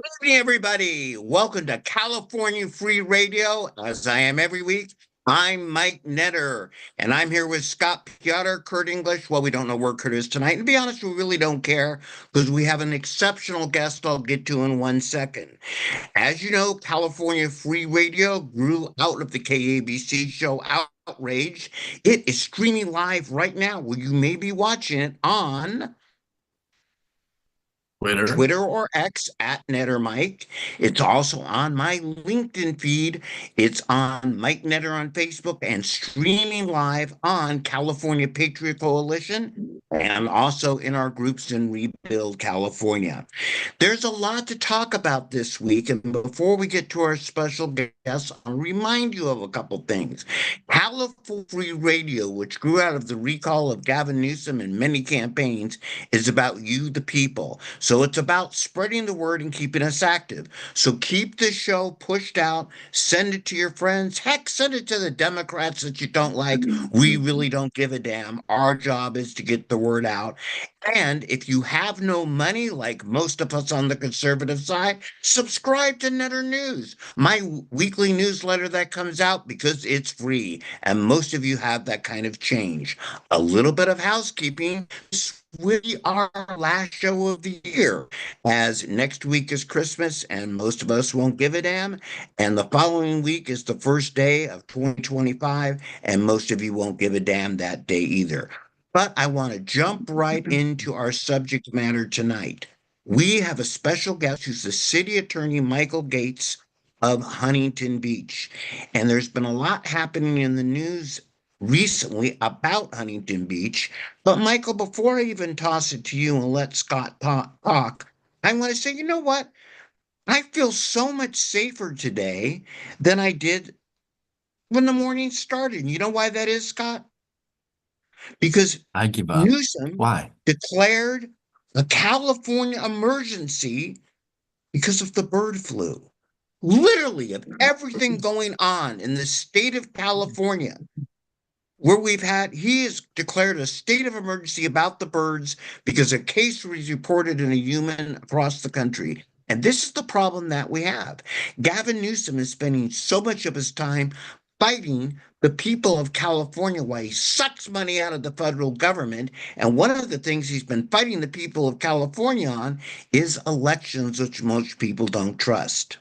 Evening, everybody. Welcome to California Free Radio. As I am every week, I'm Mike Netter, and I'm here with Scott Piotr, Kurt English. Well, we don't know where Kurt is tonight. And to be honest, we really don't care because we have an exceptional guest I'll get to in 1 second. As you know, California Free Radio grew out of the KABC show Outrage. It is streaming live right now, where you may be watching it on Twitter. Twitter or X at Netter Mike. It's also on my LinkedIn feed. It's on Mike Netter on Facebook and streaming live on California Patriot Coalition and also in our groups in Rebuild California. There's a lot to talk about this week. And before we get to our special guest, I'll remind you of a couple things. California Free Radio, which grew out of the recall of Gavin Newsom and many campaigns, is about you, the people. So it's about spreading the word and keeping us active. So keep the show pushed out, send it to your friends. Heck, send it to the Democrats that you don't like. We really don't give a damn. Our job is to get the word out. And if you have no money, like most of us on the conservative side, subscribe to Netter News, my weekly newsletter that comes out because it's free. And most of you have that kind of change. A little bit of housekeeping. We are our last show of the year, as next week is Christmas and most of us won't give a damn. And the following week is the first day of 2025, and most of you won't give a damn that day either. But I want to jump right into our subject matter tonight. We have a special guest who's the city attorney, Michael Gates of Huntington Beach. And there's been a lot happening in the news recently about Huntington Beach. But Michael, before I even toss it to you and let Scott talk, I want to say, you know what? I feel so much safer today than I did when the morning started. You know why that is, Scott? Because I give up. Newsom Why? declared a California emergency because of the bird flu. Literally, of everything going on in the state of California, where he has declared a state of emergency about the birds because a case was reported in a human across the country. And this is the problem that we have. Gavin Newsom is spending so much of his time fighting the people of California while he sucks money out of the federal government. And one of the things he's been fighting the people of California on is elections, which most people don't trust.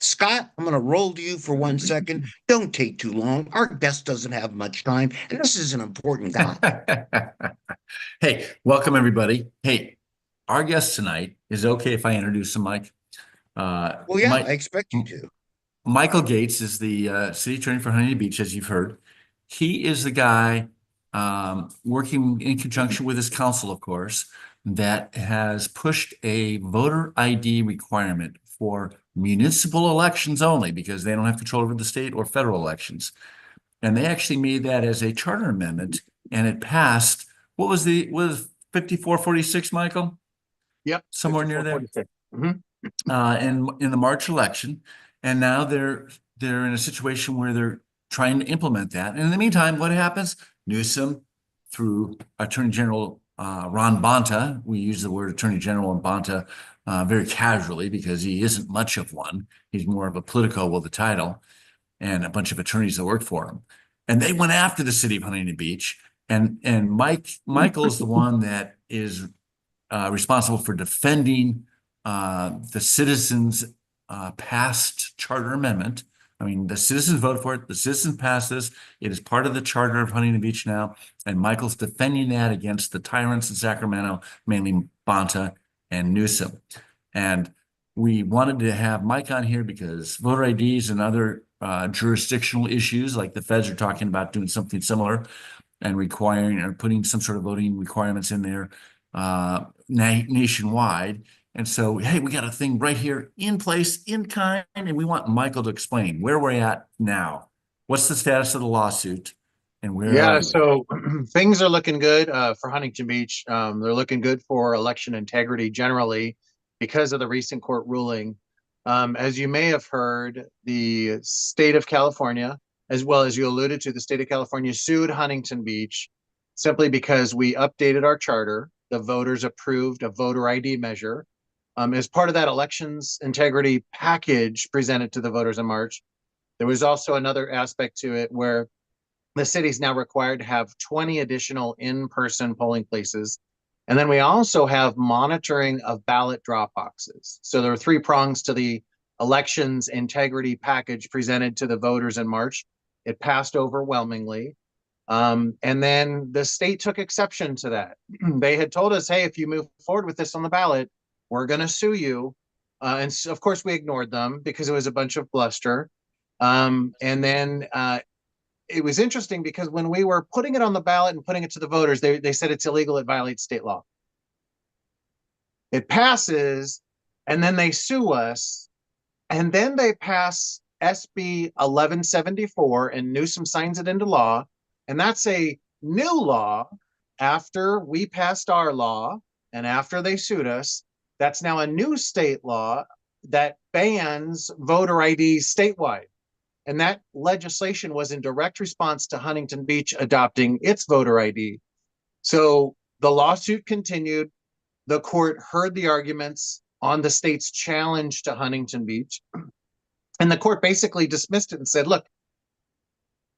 Scott, I'm going to roll to you for 1 second. Don't take too long. Our guest doesn't have much time, and this is an important guy. Hey, welcome everybody. Hey, our guest tonight, is it okay if I introduce him, Mike? Well, yeah, I expect you to. Michael Gates is the city attorney for Huntington Beach, as you've heard. He is the guy working in conjunction with his council, of course, that has pushed a voter ID requirement for municipal elections only because they don't have control over the state or federal elections. And they actually made that as a charter amendment, and it passed. What was 5446, Michael? Yep. Somewhere near there. Mm-hmm. In the March election. And now they're in a situation where they're trying to implement that. And in the meantime, what happens? Newsom, through Attorney General Ron Bonta, we use the word Attorney General and Bonta very casually because he isn't much of one. He's more of a politico with a title and a bunch of attorneys that work for him. And they went after the city of Huntington Beach. And Michael is the one that is responsible for defending the citizens' passed charter amendment. I mean, the citizens voted for it. The citizens passed this. It is part of the charter of Huntington Beach now. And Michael's defending that against the tyrants in Sacramento, mainly Bonta and Newsom. And we wanted to have Mike on here because voter IDs and other jurisdictional issues, like the feds are talking about doing something similar and requiring or putting some sort of voting requirements in there nationwide. And so, hey, we got a thing right here in place, in kind, and we want Michael to explain where we're at now. What's the status of the lawsuit and where are we? So things are looking good for Huntington Beach. They're looking good for election integrity generally because of the recent court ruling. As you may have heard, the state of California, as well as you alluded to, the state of California sued Huntington Beach simply because we updated our charter. The voters approved a voter ID measure. As part of that elections integrity package presented to the voters in March, there was also another aspect to it where the city's now required to have 20 additional in-person polling places. And then we also have monitoring of ballot drop boxes. So there are three prongs to the elections integrity package presented to the voters in March. It passed overwhelmingly. And then the state took exception to that. They had told us, hey, if you move forward with this on the ballot, we're going to sue you. And so, of course, we ignored them because it was a bunch of bluster. And then it was interesting because when we were putting it on the ballot and putting it to the voters, they said it's illegal, it violates state law. It passes, and then they sue us, and then they pass SB 1174, and Newsom signs it into law, and that's a new law after we passed our law and after they sued us. That's now a new state law that bans voter ID statewide. And that legislation was in direct response to Huntington Beach adopting its voter ID. So the lawsuit continued. The court heard the arguments on the state's challenge to Huntington Beach. And the court basically dismissed it and said, look,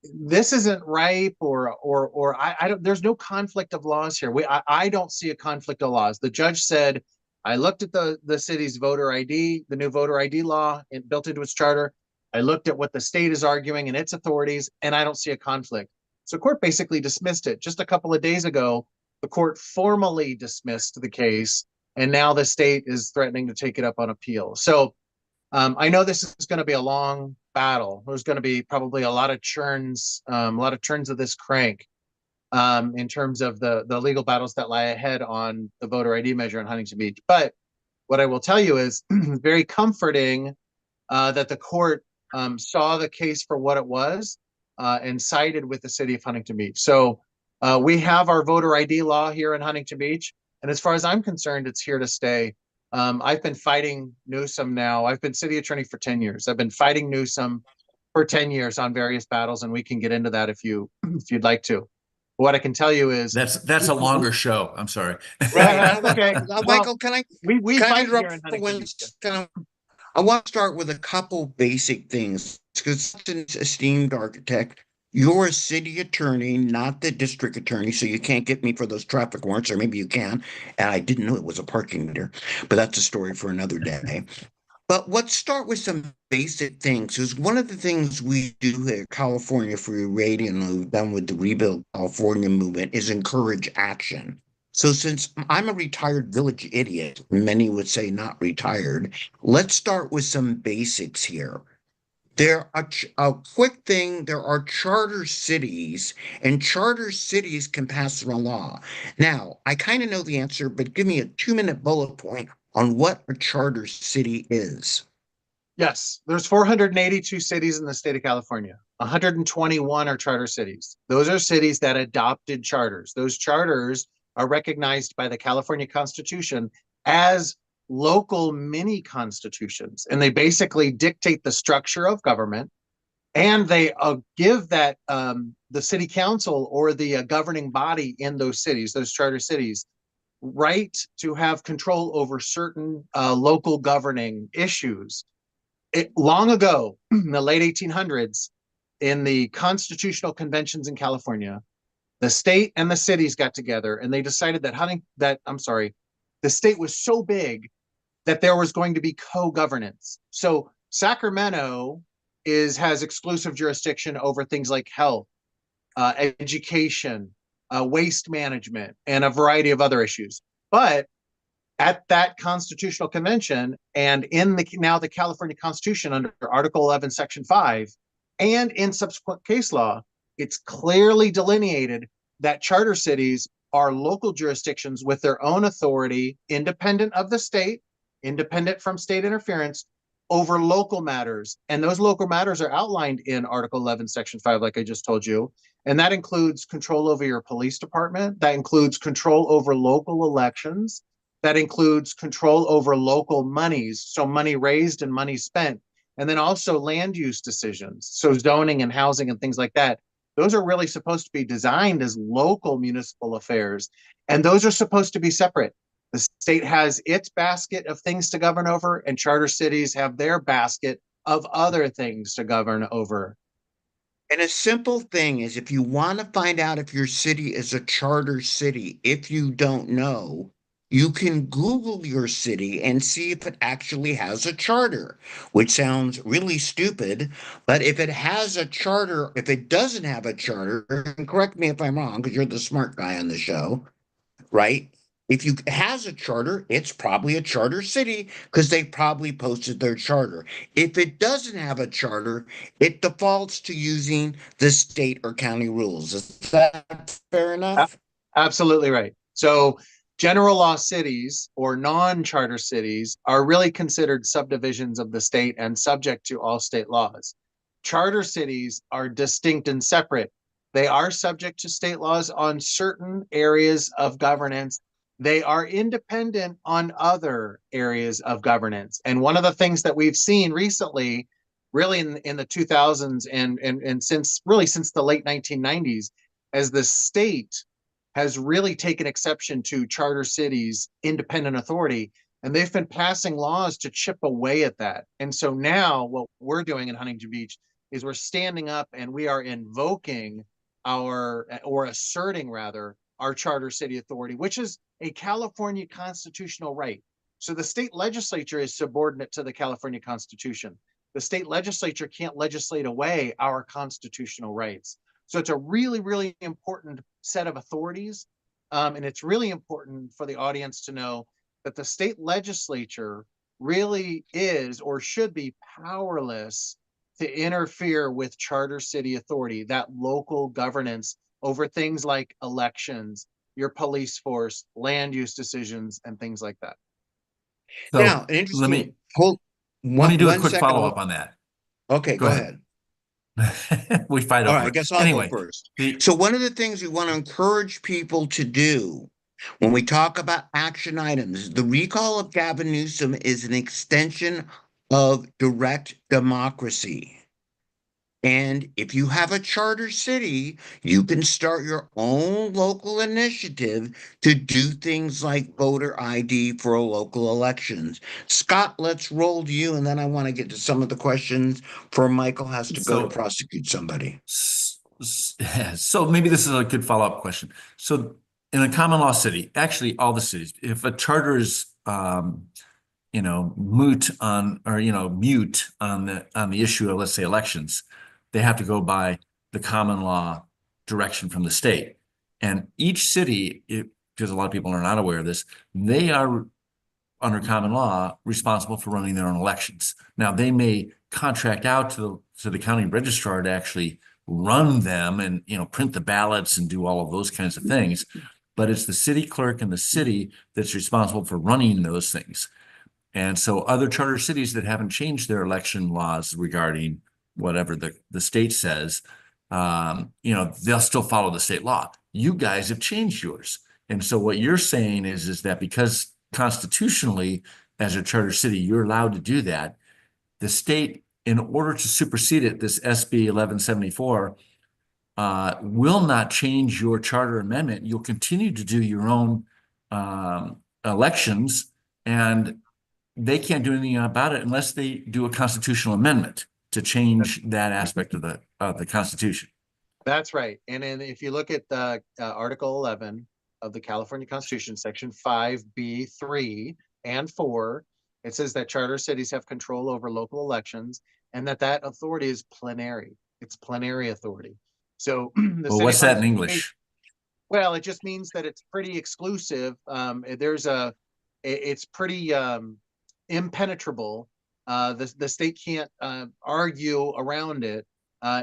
this isn't ripe or I don't, there's no conflict of laws here. I don't see a conflict of laws. The judge said, I looked at the city's voter ID, the new voter ID law built into its charter. I looked at what the state is arguing and its authorities, and I don't see a conflict. So court basically dismissed it. Just a couple of days ago, the court formally dismissed the case, and now the state is threatening to take it up on appeal. So I know this is going to be a long battle. There's going to be probably a lot of turns of this crank in terms of the legal battles that lie ahead on the voter ID measure in Huntington Beach. But what I will tell you is very comforting that the court saw the case for what it was and sided with the city of Huntington Beach. So we have our voter ID law here in Huntington Beach. And as far as I'm concerned, it's here to stay. I've been fighting Newsom now. I've been city attorney for 10 years. I've been fighting Newsom for 10 years on various battles, and we can get into that if you'd like to. What I can tell you is that's a longer show. I'm sorry. Right, okay. Michael, can I We can I fight here interrupt in for Huntington one Beach. second? I want to start with a couple basic things because an esteemed architect, you're a city attorney, not the district attorney, so you can't get me for those traffic warrants, or maybe you can. And I didn't know it was a parking meter, but that's a story for another day. But let's start with some basic things. Because one of the things we do here at California Free Radio and we've done with the Rebuild California movement is encourage action. So since I'm a retired village idiot, many would say not retired, let's start with some basics here. There are a quick thing, there are charter cities, and charter cities can pass a law. Now, I kind of know the answer, but give me a 2-minute bullet point on what a charter city is. Yes, there's 482 cities in the state of California. 121 are charter cities. Those are cities that adopted charters. Those charters are recognized by the California Constitution as local mini constitutions, and they basically dictate the structure of government, and they give that the city council or the governing body in those cities, those charter cities, right to have control over certain local governing issues. Long ago, in the late 1800s, in the constitutional conventions in California, the state and the cities got together and they decided that the state was so big that there was going to be co-governance. So Sacramento has exclusive jurisdiction over things like health, education, waste management, and a variety of other issues. But at that constitutional convention and in the California Constitution under Article 11, Section 5, and in subsequent case law, it's clearly delineated that charter cities are local jurisdictions with their own authority, independent of the state, independent from state interference, over local matters. And those local matters are outlined in Article 11, Section 5, like I just told you. And that includes control over your police department. That includes control over local elections. That includes control over local monies, so money raised and money spent. And then also land use decisions, so zoning and housing and things like that. Those are really supposed to be designed as local municipal affairs. And those are supposed to be separate. The state has its basket of things to govern over, and charter cities have their basket of other things to govern over. And a simple thing is if you want to find out if your city is a charter city, if you don't know, you can Google your city and see if it actually has a charter, which sounds really stupid. But if it has a charter, if it doesn't have a charter, and correct me if I'm wrong, because you're the smart guy on the show, right? If you has a charter, it's probably a charter city because they probably posted their charter. If it doesn't have a charter, it defaults to using the state or county rules. Is that fair enough? Absolutely right. So general law cities or non-charter cities are really considered subdivisions of the state and subject to all state laws. Charter cities are distinct and separate. They are subject to state laws on certain areas of governance. They are independent on other areas of governance. And one of the things that we've seen recently, really in the 2000s and since the late 1990s, as the state has really taken exception to charter cities' independent authority, and they've been passing laws to chip away at that. And so now what we're doing in Huntington Beach is we're standing up and we are invoking or asserting rather, our charter city authority, which is a California constitutional right. So the state legislature is subordinate to the California Constitution. The state legislature can't legislate away our constitutional rights. So it's a really, really important set of authorities. And it's really important for the audience to know that the state legislature really is or should be powerless to interfere with charter city authority, that local governance over things like elections, your police force, land use decisions, and things like that. Now, So an let interesting me hold do a one quick second. follow-up on that. Okay, Go go ahead. ahead. We fight All over right, I it. guess I'll go Anyway, first. the So one of the things we want to encourage people to do when we talk about action items, the recall of Gavin Newsom is an extension of direct democracy. And if you have a charter city, you can start your own local initiative to do things like voter ID for local elections. Scott, let's roll to you, and then I want to get to some of the questions for Michael has to go to So- prosecute somebody. so maybe this is a good follow-up question. So in a common law city, actually all the cities, if a charter is moot on mute on the issue of, let's say, elections, they have to go by the common law direction from the state. And each city, because a lot of people are not aware of this, they are under common law responsible for running their own elections. Now they may contract out to the county registrar to actually run them and print the ballots and do all of those kinds of things, but it's the city clerk in the city that's responsible for running those things. And so other charter cities that haven't changed their election laws regarding whatever the state says, they'll still follow the state law. You guys have changed yours. And so what you're saying is that because constitutionally, as a charter city, you're allowed to do that, the state, in order to supersede it, this SB 1174, will not change your charter amendment. You'll continue to do your own elections, and they can't do anything about it unless they do a constitutional amendment to change that aspect of the Constitution. That's right. And then if you look at the Article 11 of the California Constitution, Section 5B3 and 4, it says that charter cities have control over local elections and that authority is plenary. It's plenary authority. So well, what's that in English? Well, it just means that it's pretty exclusive. It's pretty impenetrable. The state can't argue around it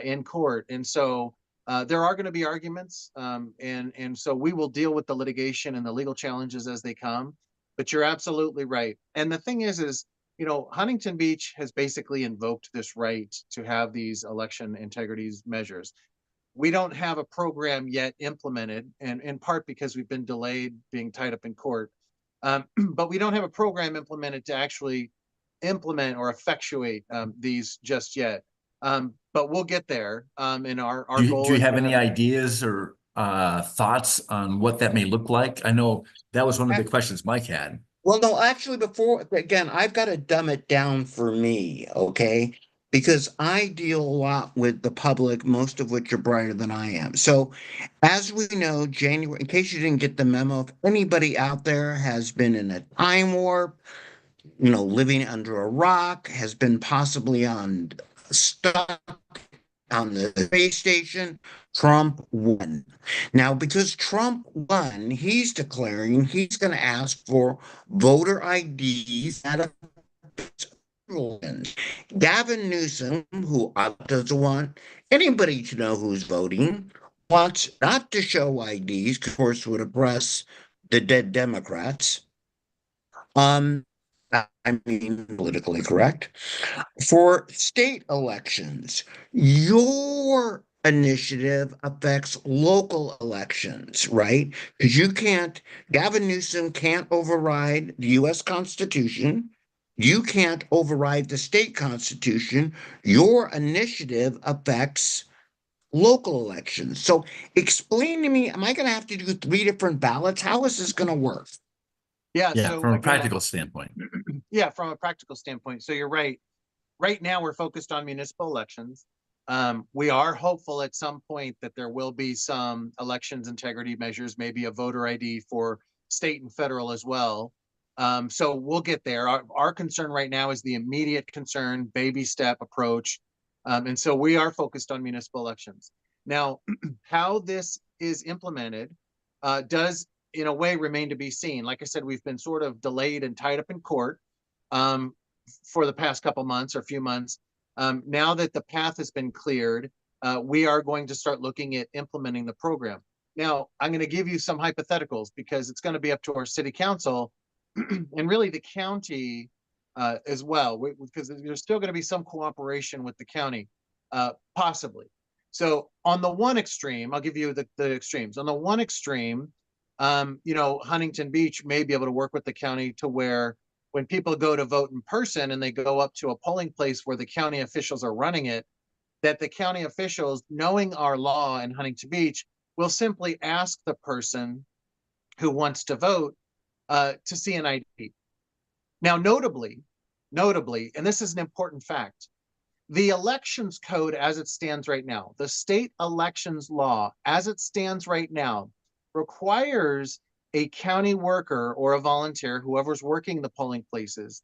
in court. And so there are going to be arguments. And so we will deal with the litigation and the legal challenges as they come. But you're absolutely right. And the thing is, Huntington Beach has basically invoked this right to have these election integrity measures. We don't have a program yet implemented, and in part because we've been delayed being tied up in court. But we don't have a program implemented to actually implement or effectuate these just yet. But we'll get there. And our goal. Do you have any ideas or thoughts on what that may look like? I know that was one of the questions Mike had. Well, no, actually, before, again, I've got to dumb it down for me, okay? Because I deal a lot with the public, most of which are brighter than I am. So, as we know, January, in case you didn't get the memo, if anybody out there has been in a time warp, living under a rock, has been possibly stuck on the space station, Trump won. Now, because Trump won, he's declaring he's going to ask for voter IDs at a Gavin Newsom, who doesn't want anybody to know who's voting, wants not to show IDs, of course, would oppress the dead Democrats. I mean, politically correct. For state elections, your initiative affects local elections, right? Because Gavin Newsom can't override the US Constitution. You can't override the state constitution. Your initiative affects local elections. So explain to me, am I going to have to do 3 different ballots? How is this going to work? Yeah, Yeah, so from a again, practical standpoint. yeah, from a practical standpoint. So you're right. Right now, we're focused on municipal elections. We are hopeful at some point that there will be some elections integrity measures, maybe a voter ID for state and federal as well. So we'll get there. Our concern right now is the immediate concern, baby step approach. And so we are focused on municipal elections. Now, how this is implemented does in a way remain to be seen. Like I said, we've been sort of delayed and tied up in court for the past couple months or few months. Now that the path has been cleared, we are going to start looking at implementing the program. Now, I'm going to give you some hypotheticals because it's going to be up to our city council and really the county as well, because there's still going to be some cooperation with the county, possibly. So on the one extreme, I'll give you the extremes. On the one extreme, Huntington Beach may be able to work with the county to where when people go to vote in person and they go up to a polling place where the county officials are running it, that the county officials, knowing our law in Huntington Beach, will simply ask the person who wants to vote to see an ID. Now, notably, and this is an important fact, the elections code as it stands right now, the state elections law as it stands right now, requires a county worker or a volunteer, whoever's working the polling places,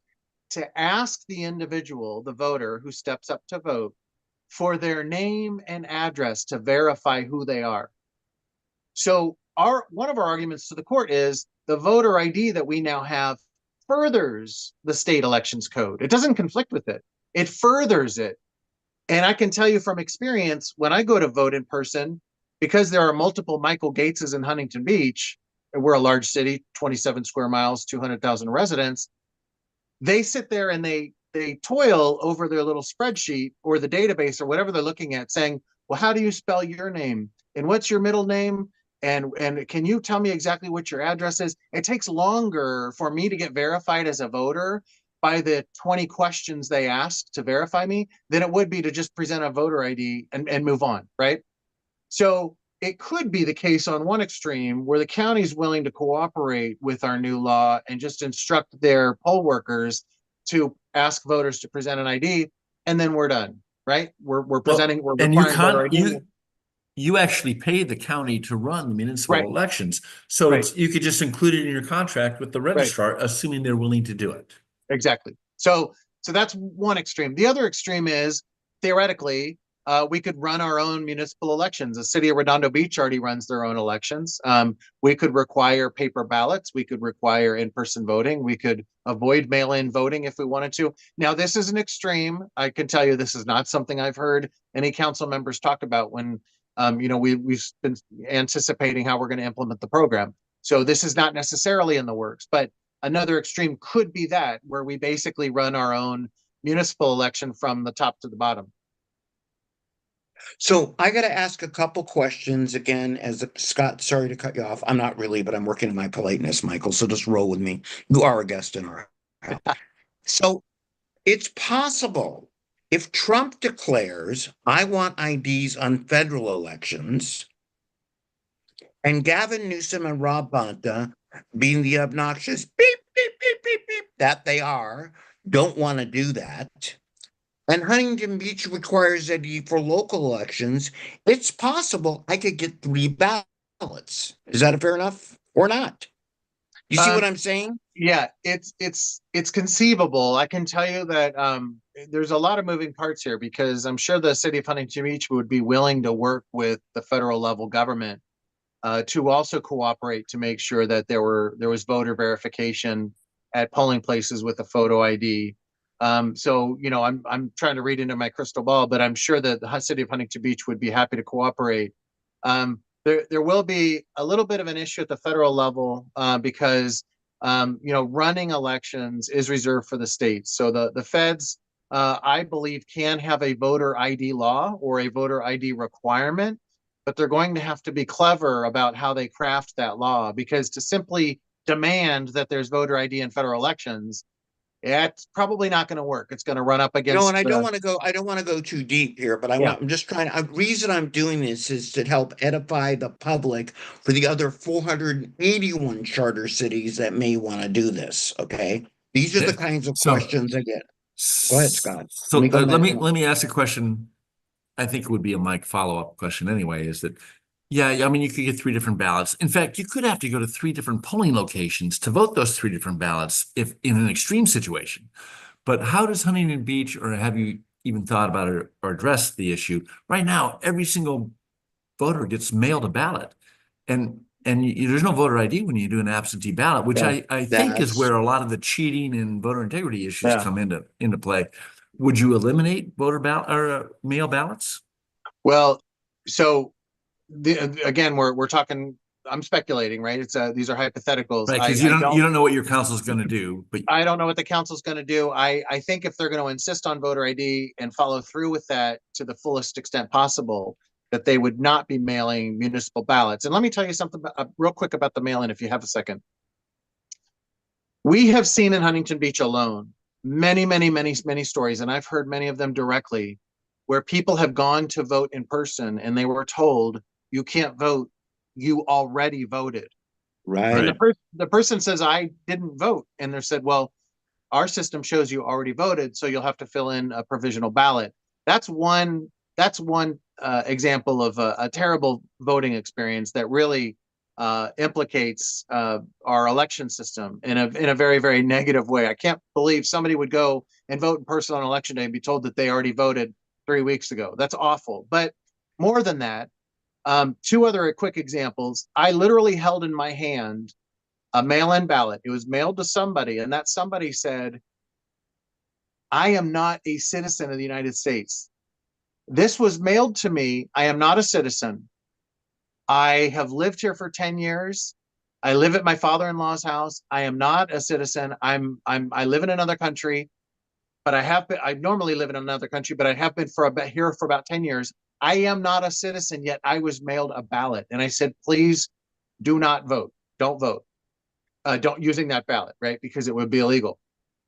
to ask the individual, the voter who steps up to vote, for their name and address to verify who they are. So one of our arguments to the court is the voter ID that we now have furthers the state elections code. It doesn't conflict with it. It furthers it. And I can tell you from experience, when I go to vote in person, because there are multiple Michael Gateses in Huntington Beach, we're a large city, 27 square miles, 200,000 residents. They sit there and they toil over their little spreadsheet or the database or whatever they're looking at, saying, well, how do you spell your name? And what's your middle name? And can you tell me exactly what your address is? It takes longer for me to get verified as a voter by the 20 questions they ask to verify me than it would be to just present a voter ID and move on, right? So it could be the case on one extreme where the county is willing to cooperate with our new law and just instruct their poll workers to ask voters to present an ID, and then we're done, right? We're presenting, we're requiring voter ID. You actually pay the county to run the municipal Right. elections. So Right. you could just include it in your contract with the registrar, assuming they're willing to do it. Exactly. So that's one extreme. The other extreme is theoretically, we could run our own municipal elections. The city of Redondo Beach already runs their own elections. We could require paper ballots. We could require in-person voting. We could avoid mail-in voting if we wanted to. Now, this is an extreme. I can tell you this is not something I've heard any council members talk about when, we've been anticipating how we're going to implement the program. So this is not necessarily in the works, but another extreme could be that where we basically run our own municipal election from the top to the bottom. So I got to ask a couple questions again. As Scott, sorry to cut you off. I'm not really, but I'm working on my politeness, Michael. So just roll with me. You are a guest in our house. So it's possible if Trump declares, I want IDs on federal elections, And Gavin Newsom and Rob Bonta, being the obnoxious beep, beep, beep, beep, beep that they are, don't want to do that. And Huntington Beach requires ID for local elections. It's possible I could get 3 ballots. Is that fair enough or not? You see what I'm saying? Yeah, it's conceivable. I can tell you that there's a lot of moving parts here because I'm sure the city of Huntington Beach would be willing to work with the federal level government to also cooperate to make sure that there was voter verification at polling places with a photo ID. So I'm trying to read into my crystal ball, but I'm sure that the city of Huntington Beach would be happy to cooperate. There will be a little bit of an issue at the federal level because running elections is reserved for the states. So the feds, I believe, can have a voter ID law or a voter ID requirement, but they're going to have to be clever about how they craft that law, because to simply demand that there's voter ID in federal elections, it's probably not going to work. It's going to run up against. And I don't want to go too deep here, but I'm just trying. The reason I'm doing this is to help edify the public for the other 481 charter cities that may want to do this. Okay, these are the kinds of questions I get. Go ahead, Scott. So let me ask a question. I think it would be a Mike follow-up question anyway, is that, yeah, I mean, you could get 3 different ballots. In fact, you could have to go to 3 different polling locations to vote those 3 different ballots if in an extreme situation. But how does Huntington Beach, or have you even thought about it or addressed the issue? Right now, every single voter gets mailed a ballot. And there's no voter ID when you do an absentee ballot, which I think is where a lot of the cheating and voter integrity issues come into play. Would you eliminate voter ballot or mail ballots? Well, so again, we're talking. I'm speculating, right? These are hypotheticals, right? Because you don't know what your council's going to do. But I don't know what the council's going to do. I think if they're going to insist on voter ID and follow through with that to the fullest extent possible, that they would not be mailing municipal ballots. And let me tell you something real quick about the mail-in, if you have a second. We have seen in Huntington Beach alone many stories, and I've heard many of them directly, where people have gone to vote in person and they were told, you can't vote, you already voted. Right. And the person says, I didn't vote. And they said, well, our system shows you already voted, so you'll have to fill in a provisional ballot. That's one example of a terrible voting experience that really implicates our election system in a very, very negative way. I can't believe somebody would go and vote in person on election day and be told that they already voted 3 weeks ago. That's awful. But more than that, 2 other quick examples. I literally held in my hand a mail-in ballot. It was mailed to somebody, and that somebody said, I am not a citizen of the United States. This was mailed to me. I am not a citizen. I have lived here for 10 years. I live at my father-in-law's house. I am not a citizen. I live in another country, but I normally live in another country, but I have been here for about 10 years. I am not a citizen, yet I was mailed a ballot. And I said, please do not vote. Don't vote. Don't using that ballot, right? Because it would be illegal.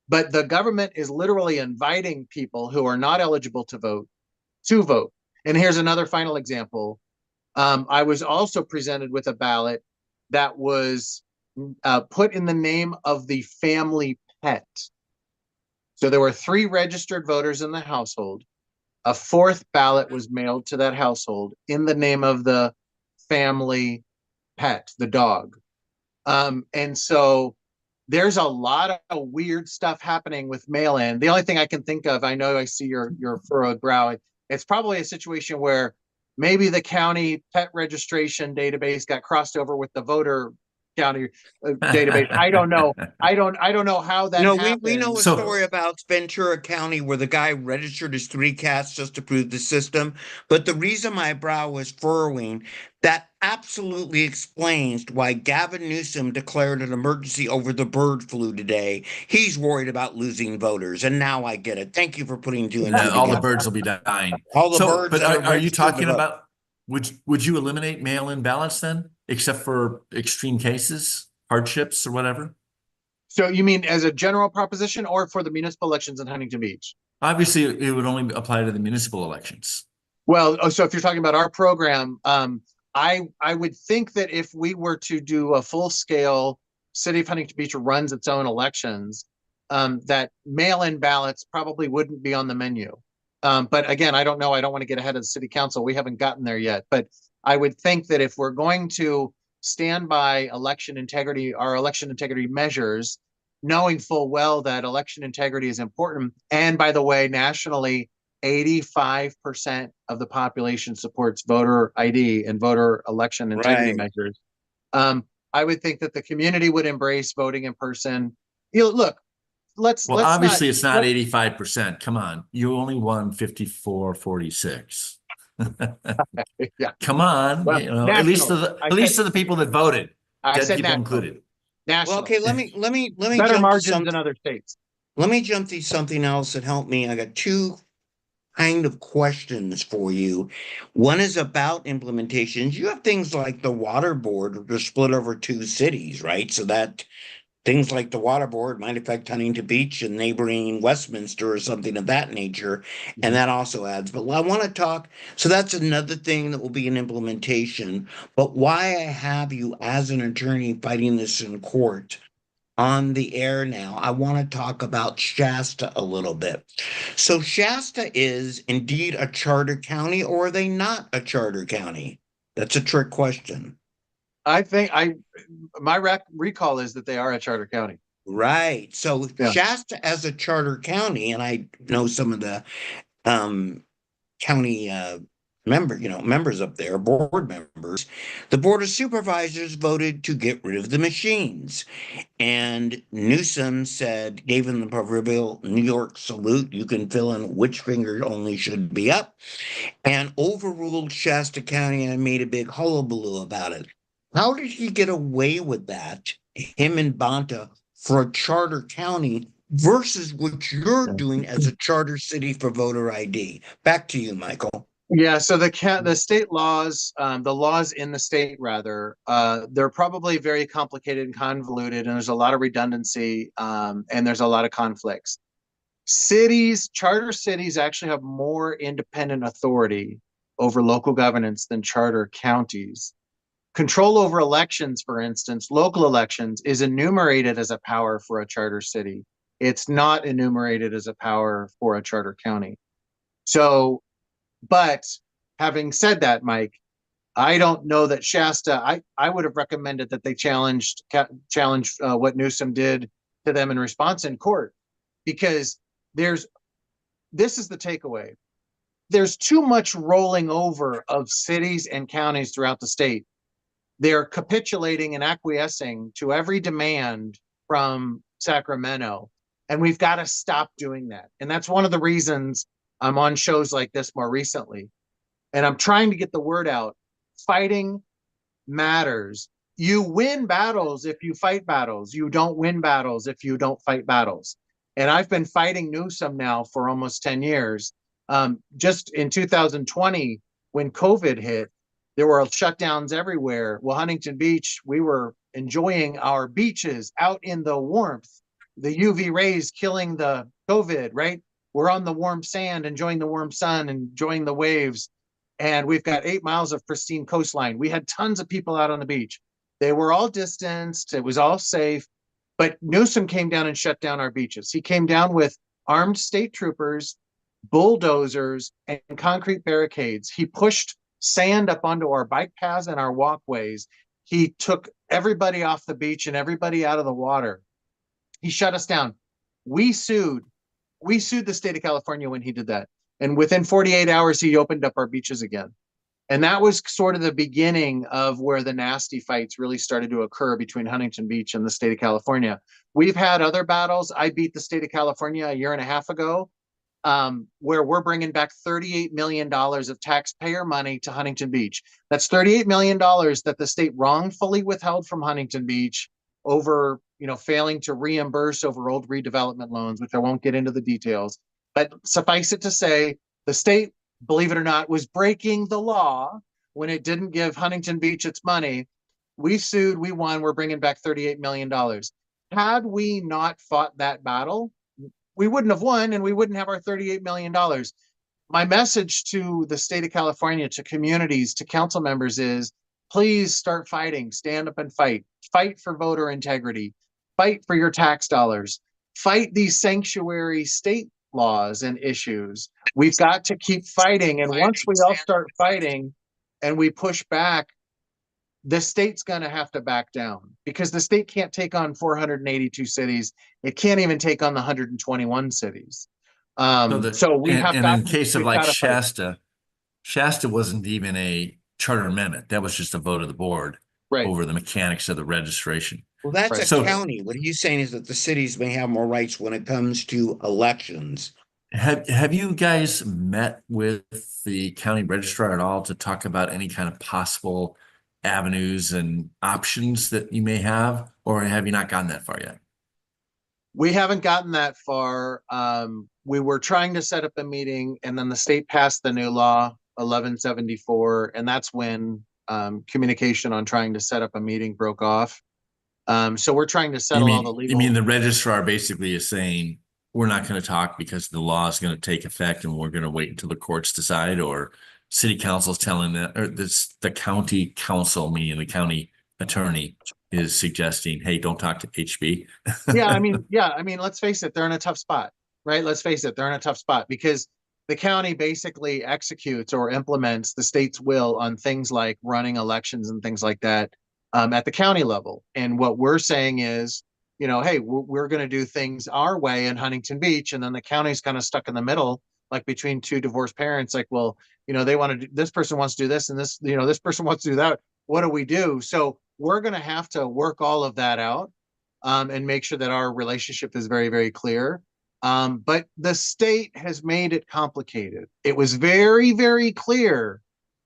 But the government is literally inviting people who are not eligible to vote to vote. And here's another final example. I was also presented with a ballot that was put in the name of the family pet. So there were 3 registered voters in the household. A 4th ballot was mailed to that household in the name of the family pet, the dog. And so there's a lot of weird stuff happening with mail-in. The only thing I can think of, I know I see your furrowed brow, it's probably a situation where maybe the county pet registration database got crossed over with the voter county database. I don't know. I don't know how that happened. We know a story about Ventura County where the guy registered his 3 cats just to prove the system. But the reason my brow was furrowing, that absolutely explains why Gavin Newsom declared an emergency over the bird flu today. He's worried about losing voters, and now I get it. Thank you for putting 2 and 2 together. All the birds will be dying. All the birds. But are you talking about? Would you eliminate mail-in ballots then, except for extreme cases, hardships, or whatever? So you mean as a general proposition, or for the municipal elections in Huntington Beach? Obviously, it would only apply to the municipal elections. Well, so if you're talking about our program, I would think that if we were to do a full scale, City of Huntington Beach runs its own elections, that mail-in ballots probably wouldn't be on the menu. But again, I don't know. I don't want to get ahead of the city council. We haven't gotten there yet. But I would think that if we're going to stand by election integrity, our election integrity measures, knowing full well that election integrity is important, and by the way, nationally, 85% of the population supports voter ID and voter election integrity Right. measures. I would think that the community would embrace voting in person. You know, look, Well, let's obviously, not, it's not 85%. Come on. You only won 54-46. yeah. Come on, Well, at least to national. the people that voted, I dead said people national. included. National. Well, okay, let me Better jump to margins than other states. let me jump to something else that helped me. I got two kind of questions for you. One is about implementations. You have things like the water board, which are split over two cities, right? So that things like the water board might affect Huntington Beach and neighboring Westminster or something of that nature. And that also adds. But I want to talk. So that's another thing that will be an implementation. But why I have you as an attorney fighting this in court on the air now, I want to talk about Shasta a little bit. So Shasta is indeed a charter county, or are they not a charter county? That's a trick question. I think my recall is that they are a charter county. Right. So Yeah. Shasta as a charter county, and I know some of the county members up there, board members, the Board of Supervisors voted to get rid of the machines. And Newsom said, gave him the proverbial New York salute. You can fill in which finger only should be up, and overruled Shasta County and made a big hullabaloo about it. How did he get away with that, him and Bonta, for a charter county versus what you're doing as a charter city for voter ID? Back to you, Michael. Yeah, so the state laws, the laws in the state rather, they're probably very complicated and convoluted, and there's a lot of redundancy, and there's a lot of conflicts. Charter cities actually have more independent authority over local governance than charter counties. Control over elections, for instance, local elections, is enumerated as a power for a charter city. It's not enumerated as a power for a charter county. So, but having said that, Mike, I don't know that Shasta, I would have recommended that they challenge what Newsom did to them in response in court, because this is the takeaway. There's too much rolling over of cities and counties throughout the state. They're capitulating and acquiescing to every demand from Sacramento. And we've got to stop doing that. And that's one of the reasons I'm on shows like this more recently. And I'm trying to get the word out. Fighting matters. You win battles if you fight battles. You don't win battles if you don't fight battles. And I've been fighting Newsom now for almost 10 years. Just in 2020, when COVID hit, there were shutdowns everywhere. Well, Huntington Beach, we were enjoying our beaches out in the warmth, the UV rays killing the COVID, right? We're on the warm sand, enjoying the warm sun, enjoying the waves. And we've got 8 miles of pristine coastline. We had tons of people out on the beach. They were all distanced. It was all safe. But Newsom came down and shut down our beaches. He came down with armed state troopers, bulldozers, and concrete barricades. He pushed sand up onto our bike paths and our walkways. He took everybody off the beach and everybody out of the water. He shut us down. We sued the state of California when he did that. And within 48 hours, he opened up our beaches again. And that was sort of the beginning of where the nasty fights really started to occur between Huntington Beach and the state of California. We've had other battles. I beat the state of California a year and a half ago, where we're bringing back $38 million of taxpayer money to Huntington Beach. That's $38 million that the state wrongfully withheld from Huntington Beach over, failing to reimburse over old redevelopment loans, which I won't get into the details. But suffice it to say, the state, believe it or not, was breaking the law when it didn't give Huntington Beach its money. We sued, we won, we're bringing back $38 million. Had we not fought that battle, we wouldn't have won and we wouldn't have our $38 million. My message to the state of California, to communities, to council members is, please start fighting, stand up and fight for voter integrity, fight for your tax dollars, fight these sanctuary state laws and issues. We've got to keep fighting. And once we all start fighting and we push back, the state's going to have to back down, because the state can't take on 482 cities. It can't even take on the 121 cities. So we have and got, in case of we've like got to fight. Shasta wasn't even a charter amendment. That was just a vote of the board Right. over the mechanics of the registration. Well, that's Right. a So- county. What are you saying is that the cities may have more rights when it comes to elections? Have you guys met with the county registrar at all to talk about any kind of possible avenues and options that you may have, or have you not gotten that far yet? We haven't gotten that far. We were trying to set up a meeting, and then the state passed the new law 1174, and that's when communication on trying to set up a meeting broke off. So we're trying to settle all the You legal. mean the registrar basically is saying, we're not going to talk because the law is going to take effect and we're going to wait until the courts decide, or city council's telling that, or the county council, meaning the county attorney, is suggesting, hey, don't talk to HB. Yeah, I mean, let's face it, they're in a tough spot, right? Let's face it, they're in a tough spot because the county basically executes or implements the state's will on things like running elections and things like that at the county level. And what we're saying is, you know, hey, we're going to do things our way in Huntington Beach, and then the county's kind of stuck in the middle, like between two divorced parents. Like, well, you know, they want to do, this person wants to do this, and this, you know, this person wants to do that. What do we do? So we're going to have to work all of that out and make sure that our relationship is very, very clear. But the state has made it complicated. It was very, very clear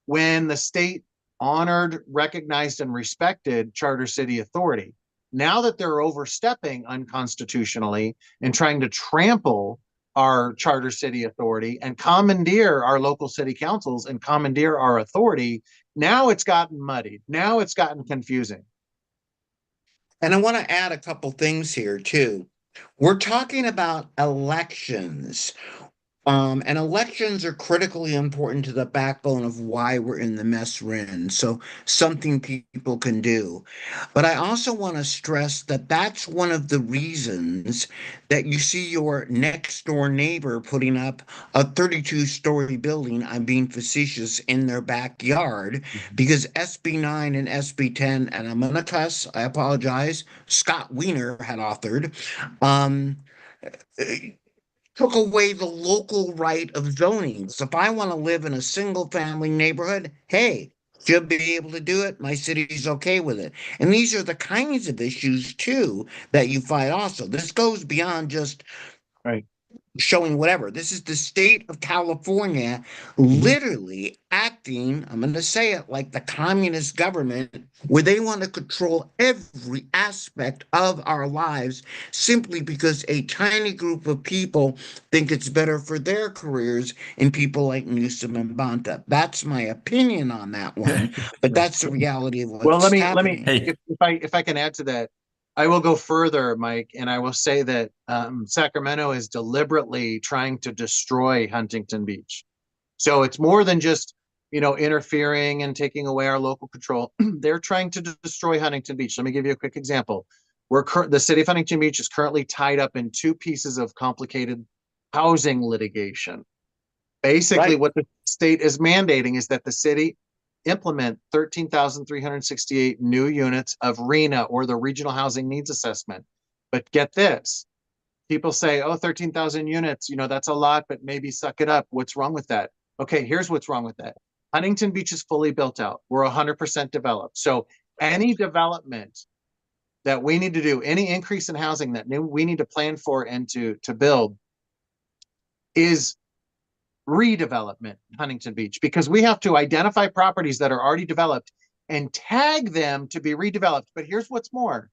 when the state honored, recognized, and respected charter city authority. Now that they're overstepping unconstitutionally and trying to trample our charter city authority and commandeer our local city councils and commandeer our authority, now it's gotten muddied. Now it's gotten confusing. And I want to add a couple things here too. We're talking about elections. And elections are critically important to the backbone of why we're in the mess we're in. So something people can do. But I also want to stress that that's one of the reasons that you see your next door neighbor putting up a 32-story building, I'm being facetious, in their backyard, because SB 9 and SB 10, and I'm going to cuss, I apologize, Scott Wiener had authored, took away the local right of zoning. So if I want to live in a single family neighborhood, hey, should be able to do it. My city's okay with it. And these are the kinds of issues too that you fight also. This goes beyond just Right. showing whatever. This is the state of California literally acting, I'm going to say it, like the communist government, where they want to control every aspect of our lives simply because a tiny group of people think it's better for their careers, and people like Newsom and Bonta. That's my opinion on that one, but that's the reality of what's Well, let me happening. Hey. if I can add to that, I will go further, Mike, and I will say that Sacramento is deliberately trying to destroy Huntington Beach. So it's more than just, you know, interfering and taking away our local control. They're trying to destroy Huntington Beach. Let me give you a quick example. The city of Huntington Beach is currently tied up in two pieces of complicated housing litigation. Basically, Right. what the state is mandating is that the city implement 13,368 new units of RHNA, or the Regional Housing Needs Assessment. But get this, people say, oh, 13,000 units, you know, that's a lot, but maybe suck it up. What's wrong with that? Okay, here's what's wrong with that. Huntington Beach is fully built out. We're 100% developed. So any development that we need to do, any increase in housing that we need to plan for and to build, is redevelopment in Huntington Beach, because we have to identify properties that are already developed and tag them to be redeveloped. But here's what's more.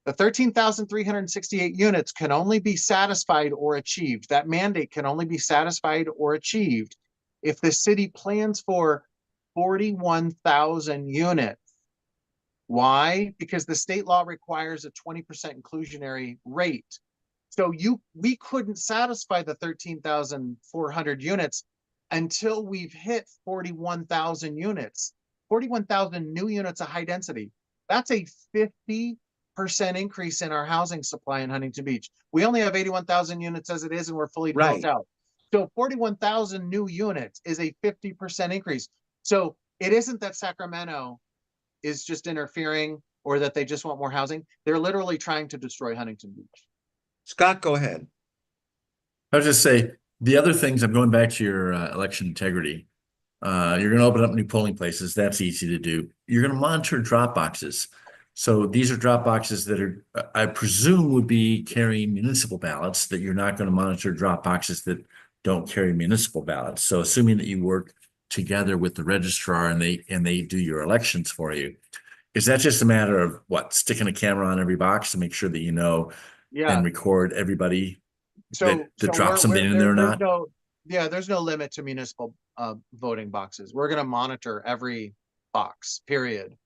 The 13,368 units can only be satisfied or achieved. That mandate can only be satisfied or achieved if the city plans for 41,000 units. Why? Because the state law requires a 20% inclusionary rate. So we couldn't satisfy the 13,400 units until we've hit 41,000 units. 41,000 new units of high density. That's a 50% increase in our housing supply in Huntington Beach. We only have 81,000 units as it is, and we're fully developed Right. out. So 41,000 new units is a 50% increase. So it isn't that Sacramento is just interfering or that they just want more housing. They're literally trying to destroy Huntington Beach. Scott, go ahead. I was just say, the other things, I'm going back to your election integrity. You're going to open up new polling places. That's easy to do. You're going to monitor drop boxes. So these are drop boxes that are, I presume, would be carrying municipal ballots, that you're not going to monitor drop boxes that don't carry municipal ballots. So assuming that you work together with the registrar and they do your elections for you, is that just a matter of what, sticking a camera on every box to make sure that you know Yeah. and record everybody So that drop something in there or not? There's no limit to municipal voting boxes. We're going to monitor every box, period,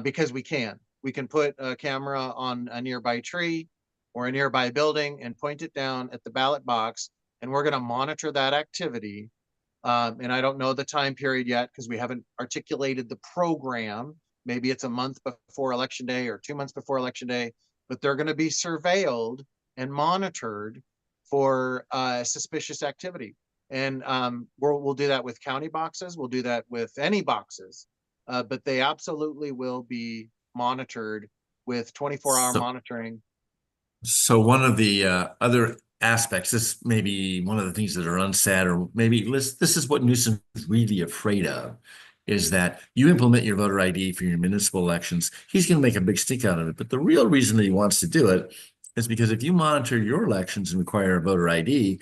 because we can. We can put a camera on a nearby tree or a nearby building and point it down at the ballot box, and we're going to monitor that activity. And I don't know the time period yet because we haven't articulated the program. Maybe it's a month before Election Day or 2 months before Election Day, but they're going to be surveilled and monitored for suspicious activity. And we'll do that with county boxes. We'll do that with any boxes, but they absolutely will be monitored with 24-hour monitoring. So one of the other aspects, this may be one of the things that are unsaid, or maybe this is what Newsom is really afraid of, is that you implement your voter ID for your municipal elections. He's going to make a big stick out of it. But the real reason that he wants to do it is because if you monitor your elections and require a voter ID,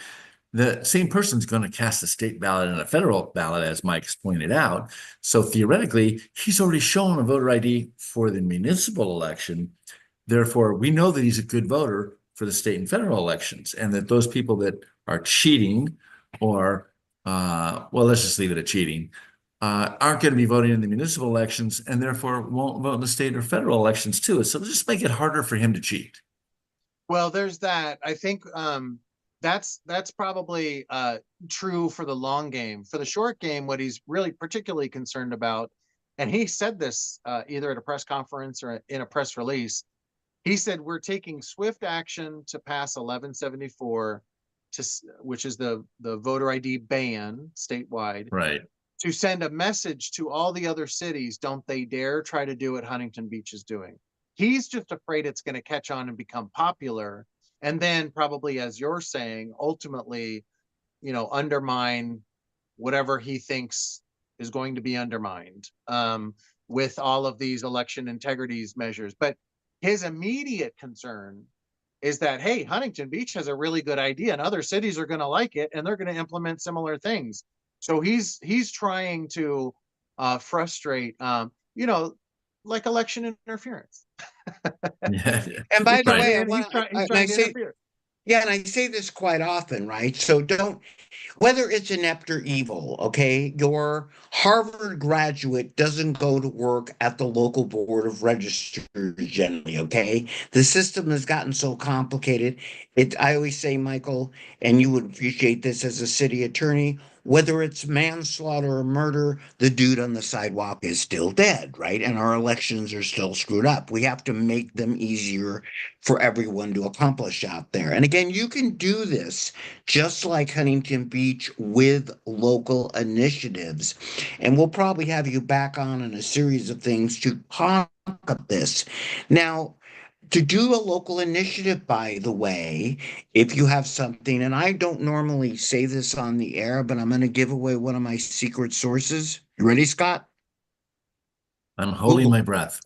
the same person's going to cast a state ballot and a federal ballot, as Mike's pointed out. So theoretically, he's already shown a voter ID for the municipal election. Therefore, we know that he's a good voter for the state and federal elections, and that those people that are cheating or, well, let's just leave it at cheating, aren't going to be voting in the municipal elections and therefore won't vote in the state or federal elections too. So just make it harder for him to cheat. Well, there's that. I think that's probably true for the long game. For the short game, what he's really particularly concerned about, and he said this either at a press conference or in a press release, he said, we're taking swift action to pass 1174, which is the voter ID ban statewide, right, to send a message to all the other cities. Don't they dare try to do what Huntington Beach is doing. He's just afraid it's going to catch on and become popular. And then probably, as you're saying, ultimately, undermine whatever he thinks is going to be undermined with all of these election integrities measures. But his immediate concern is that, hey, Huntington Beach has a really good idea and other cities are going to like it and they're going to implement similar things. So he's trying to frustrate, like election interference. yeah. And by the way, And he's trying to interfere. Yeah, and I say this quite often, right? So whether it's inept or evil, okay, your Harvard graduate doesn't go to work at the local board of registers generally, okay? The system has gotten so complicated. I always say, Michael, and you would appreciate this as a city attorney, whether it's manslaughter or murder, the dude on the sidewalk is still dead, right? And our elections are still screwed up. We have to make them easier for everyone to accomplish out there. And again, you can do this just like Huntington Beach with local initiatives. And we'll probably have you back on in a series of things to talk about this. Now, to do a local initiative, by the way, if you have something, and I don't normally say this on the air, but I'm going to give away one of my secret sources. You ready, Scott? I'm holding my breath.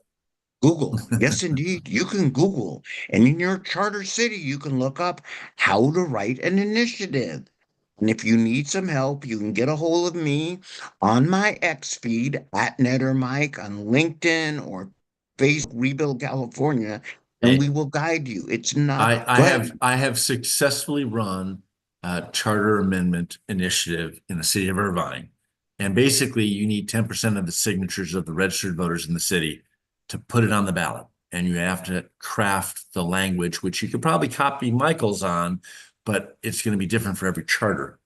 Google. Yes, indeed. You can Google. And in your charter city, you can look up how to write an initiative. And if you need some help, you can get a hold of me on my X feed at Netter Mike on LinkedIn or Facebook Rebuild California, and we will guide you. It's not. I have successfully run a charter amendment initiative in the city of Irvine. And basically you need 10% of the signatures of the registered voters in the city to put it on the ballot. And you have to craft the language, which you could probably copy Michael's on, but it's going to be different for every charter.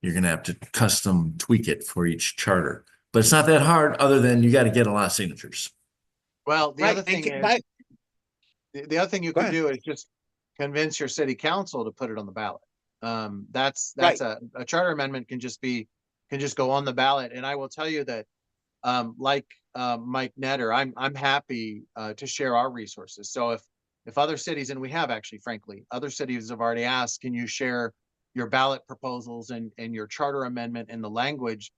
You're going to have to custom tweak it for each charter. But it's not that hard, other than you got to get a lot of signatures. Well, the Right, other thing is, the other thing you Go could ahead. do is just convince your city council to put it on the ballot. That's Right. a charter amendment can just go on the ballot. And I will tell you that, like Mike Netter, I'm happy to share our resources. So if other cities, and we have actually, frankly, other cities have already asked, can you share your ballot proposals and your charter amendment and the language?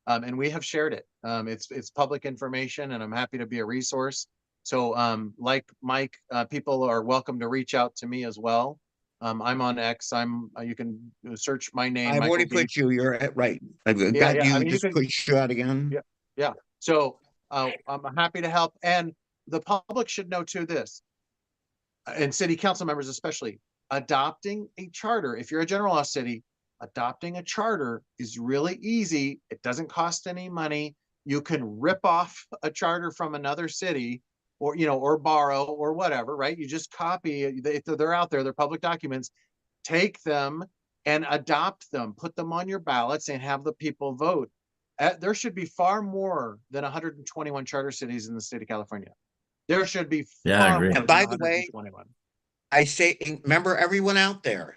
And we have shared it. It's public information, and I'm happy to be a resource. So, like Mike, people are welcome to reach out to me as well. I'm on X. You can search my name, I've already Michael put Beach. you, you're at, right. I've Yeah, got yeah. I you, mean, you just can, push you out again. yeah, yeah. So, I'm happy to help, and the public should know too this, and city council members especially, adopting a charter. If you're a general law city, adopting a charter is really easy. It doesn't cost any money. You can rip off a charter from another city, or or borrow or whatever, right? You just copy. They're out there. They're public documents. Take them and adopt them. Put them on your ballots and have the people vote. There should be far more than 121 charter cities in the state of California. There should be Yeah, I far agree. more And than by the way, 121. I say, remember everyone out there,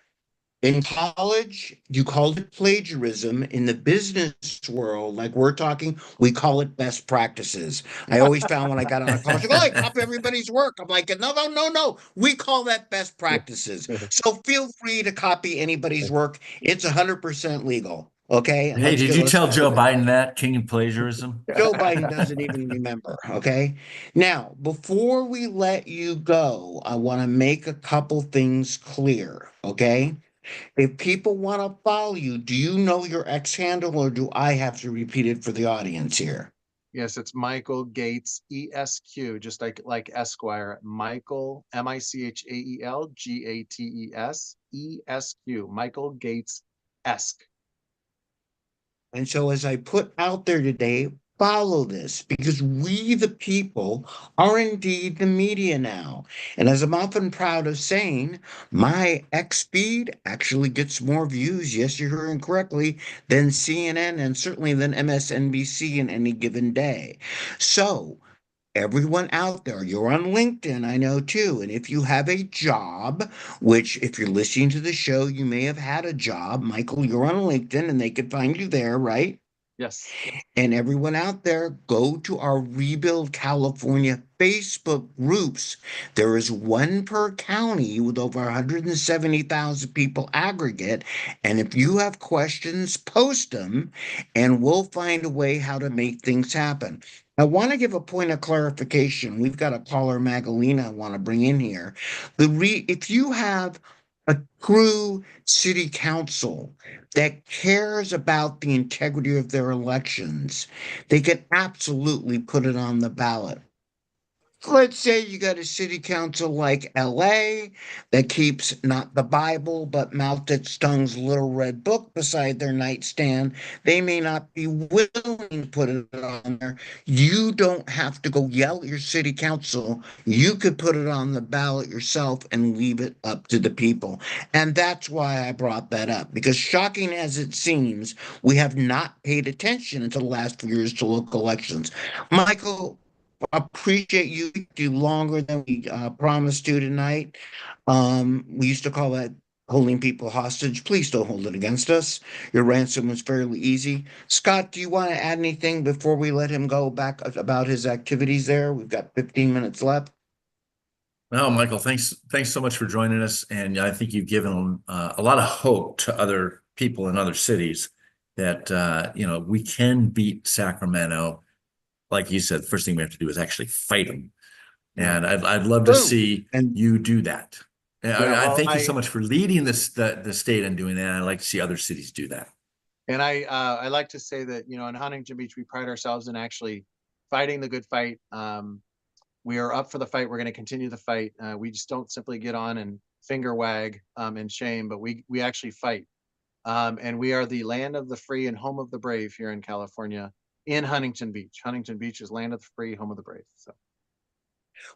in college, you called it plagiarism. In the business world, like we're talking, we call it best practices. I always found when I got out of college, like, oh, I copy everybody's work. I'm like, no, no, no, no. We call that best practices. So feel free to copy anybody's work. It's 100% legal. Okay. And Hey, did you let's tell start Joe there. Biden that? King of plagiarism? Joe Biden doesn't even remember. Okay. Now, before we let you go, I want to make a couple things clear. Okay. If people want to follow you, do you know your X handle or do I have to repeat it for the audience here? Yes, it's Michael Gates ESQ, just like Esquire. Michael MichaelGates ESQ. Michael Gates esque. And so, as I put out there today, follow this because we, the people, are indeed the media now. And as I'm often proud of saying, my X feed actually gets more views, yes, you're hearing correctly, than CNN and certainly than MSNBC in any given day. So, everyone out there, you're on LinkedIn, I know too. And if you have a job, which if you're listening to the show, you may have had a job, Michael, you're on LinkedIn and they could find you there, right? Yes. And everyone out there, go to our Rebuild California Facebook groups. There is one per county with over 170,000 people aggregate. And if you have questions, post them and we'll find a way how to make things happen. I want to give a point of clarification. We've got a caller, Magalina, I want to bring in here. If you have a true city council that cares about the integrity of their elections, they can absolutely put it on the ballot. Let's say you got a city council like LA that keeps not the Bible, but Mao Zedong's little red book beside their nightstand. They may not be willing to put it on there. You don't have to go yell at your city council. You could put it on the ballot yourself and leave it up to the people. And that's why I brought that up, because shocking as it seems, we have not paid attention until the last few years to local elections. Michael, appreciate you do longer than we promised to tonight. We used to call that holding people hostage. Please don't hold it against us. Your ransom was fairly easy. Scott, do you want to add anything before we let him go back about his activities there? We've got 15 minutes left. No, Michael, thanks so much for joining us. And I think you've given a lot of hope to other people in other cities that we can beat Sacramento. Like you said, the first thing we have to do is actually fight them. And I'd love to Boom. see And you do that. And I well, thank you so much for leading the state and doing that. I'd like to see other cities do that. And I like to say that, in Huntington Beach, we pride ourselves in actually fighting the good fight. We are up for the fight. We're going to continue the fight. We just don't simply get on and finger wag and shame, but we actually fight. And we are the land of the free and home of the brave here in California, in Huntington Beach. Huntington Beach is land of the free, home of the brave. So,